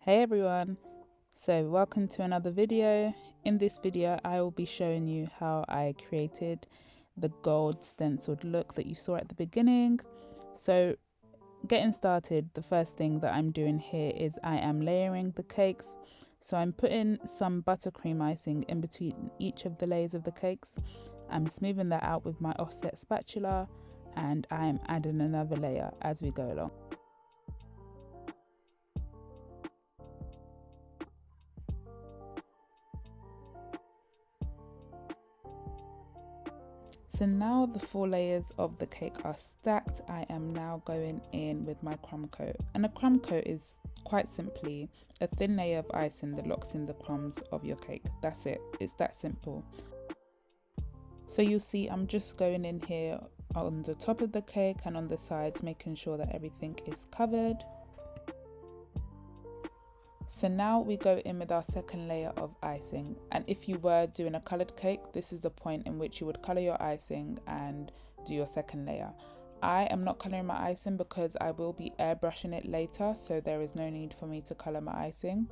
Hey everyone, so welcome to another video. In this video I will be showing you how I created the gold stenciled look that you saw at the beginning. So getting started, the first thing that I'm doing here is I am layering the cakes. So I'm putting some buttercream icing in between each of the layers of the cakes. I'm smoothing that out with my offset spatula and I'm adding another layer as we go along. So now the 4 layers of the cake are stacked. I am now going in with my crumb coat. And a crumb coat is quite simply a thin layer of icing that locks in the crumbs of your cake. That's it. It's that simple. So you'll see I'm just going in here on the top of the cake and on the sides, making sure that everything is covered. So now we go in with our second layer of icing, and if you were doing a coloured cake, this is the point in which you would colour your icing and do your second layer. I am not colouring my icing because I will be airbrushing it later, so there is no need for me to colour my icing.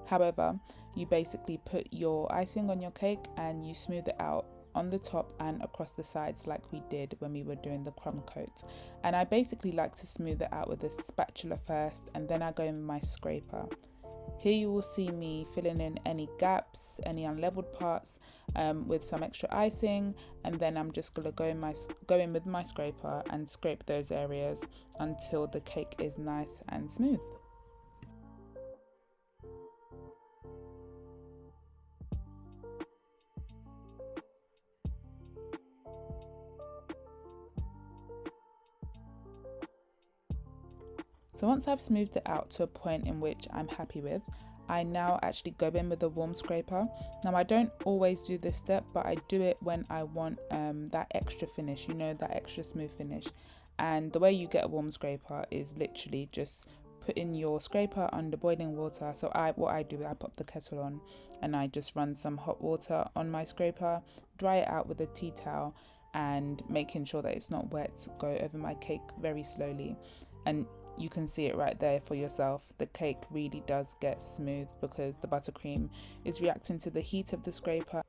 However, you basically put your icing on your cake and you smooth it out on the top and across the sides like we did when we were doing the crumb coat. And I basically like to smooth it out with a spatula first, and then I go in with my scraper. Here you will see me filling in any gaps, any unleveled parts with some extra icing, and then I'm just going to go in with my scraper and scrape those areas until the cake is nice and smooth. So once I've smoothed it out to a point in which I'm happy with, I now actually go in with a warm scraper. Now I don't always do this step, but I do it when I want that extra finish, that extra smooth finish. And the way you get a warm scraper is literally just putting your scraper under boiling water. So what I do is I pop the kettle on and I just run some hot water on my scraper, dry it out with a tea towel, and making sure that it's not wet, go over my cake very slowly. And you can see it right there for yourself. The cake really does get smooth because the buttercream is reacting to the heat of the scraper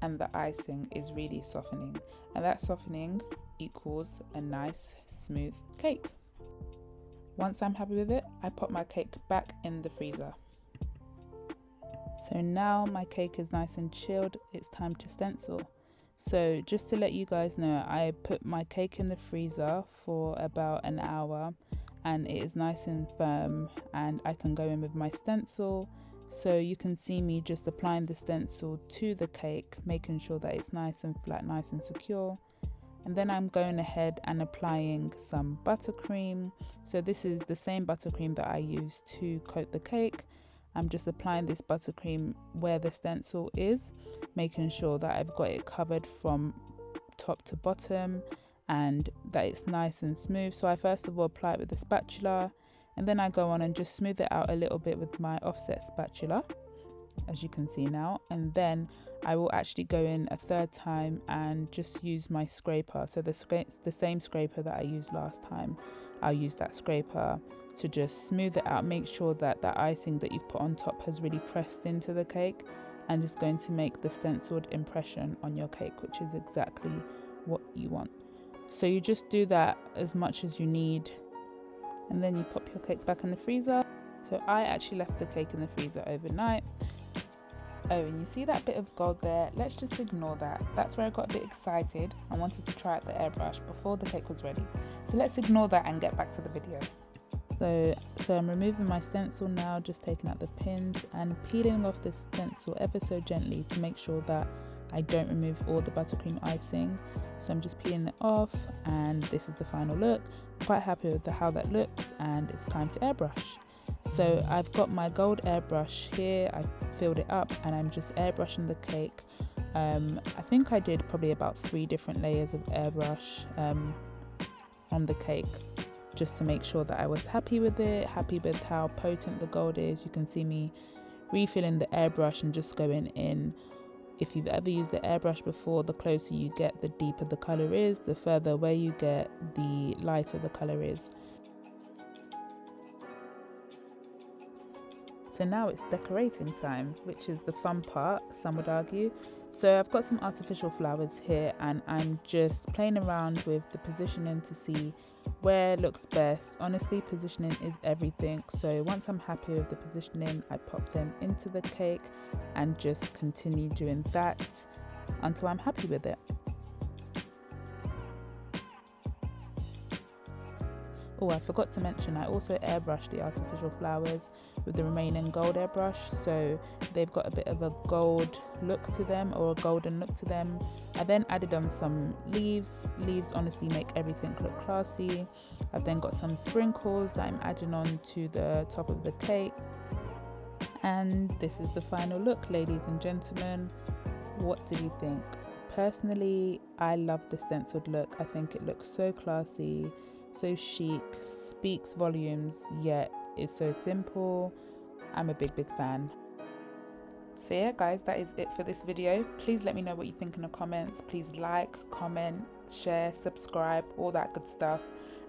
and the icing is really softening, and that softening equals a nice smooth cake. Once I'm happy with it, I pop my cake back in the freezer. So now my cake is nice and chilled, it's time to stencil. So just to let you guys know, I put my cake in the freezer for about an hour and it is nice and firm, and I can go in with my stencil. So you can see me just applying the stencil to the cake, making sure that it's nice and flat, nice and secure. And then I'm going ahead and applying some buttercream. So this is the same buttercream that I use to coat the cake. I'm just applying this buttercream where the stencil is, making sure that I've got it covered from top to bottom and that it's nice and smooth. So I first of all apply it with the spatula, and then I go on and just smooth it out a little bit with my offset spatula, as you can see now. And then I will actually go in a third time and just use my scraper. So the same scraper that I used last time, I'll use that scraper to just smooth it out, make sure that the icing that you've put on top has really pressed into the cake and is going to make the stenciled impression on your cake, which is exactly what you want. So you just do that as much as you need, and then you pop your cake back in the freezer. So I actually left the cake in the freezer overnight. Oh, and you see that bit of gold there? Let's just ignore that. That's where I got a bit excited and wanted to try out the airbrush before the cake was ready. So let's ignore that and get back to the video. So I'm removing my stencil now, just taking out the pins and peeling off the stencil ever so gently to make sure that I don't remove all the buttercream icing. So I'm just peeling it off, and this is the final look. I'm quite happy with how that looks, and it's time to airbrush. So I've got my gold airbrush here, I filled it up and I'm just airbrushing the cake. I think I did probably about 3 different layers of airbrush on the cake, just to make sure that I was happy with it, happy with how potent the gold is. You can see me refilling the airbrush and just going in. If you've ever used the airbrush before, the closer you get, the deeper the colour is. The further away you get, the lighter the colour is. So now it's decorating time, which is the fun part, some would argue. So I've got some artificial flowers here and I'm just playing around with the positioning to see where looks best. Honestly, positioning is everything. So once I'm happy with the positioning, I pop them into the cake and just continue doing that until I'm happy with it. Oh, I forgot to mention, I also airbrushed the artificial flowers with the remaining gold airbrush, so they've got a bit of a gold look to them, or a golden look to them. I then added on some leaves. Leaves honestly make everything look classy. I've then got some sprinkles that I'm adding on to the top of the cake. And this is the final look, ladies and gentlemen. What do you think? Personally, I love the stenciled look. I think it looks so classy, so chic, speaks volumes, yet is so simple. I'm a big fan. So yeah guys, that is it for this video. Please let me know what you think in the comments. Please like, comment, share, subscribe, all that good stuff.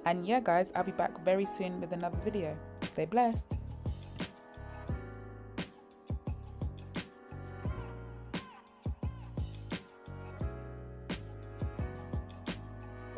And yeah guys, I'll be back very soon with another video. Stay blessed.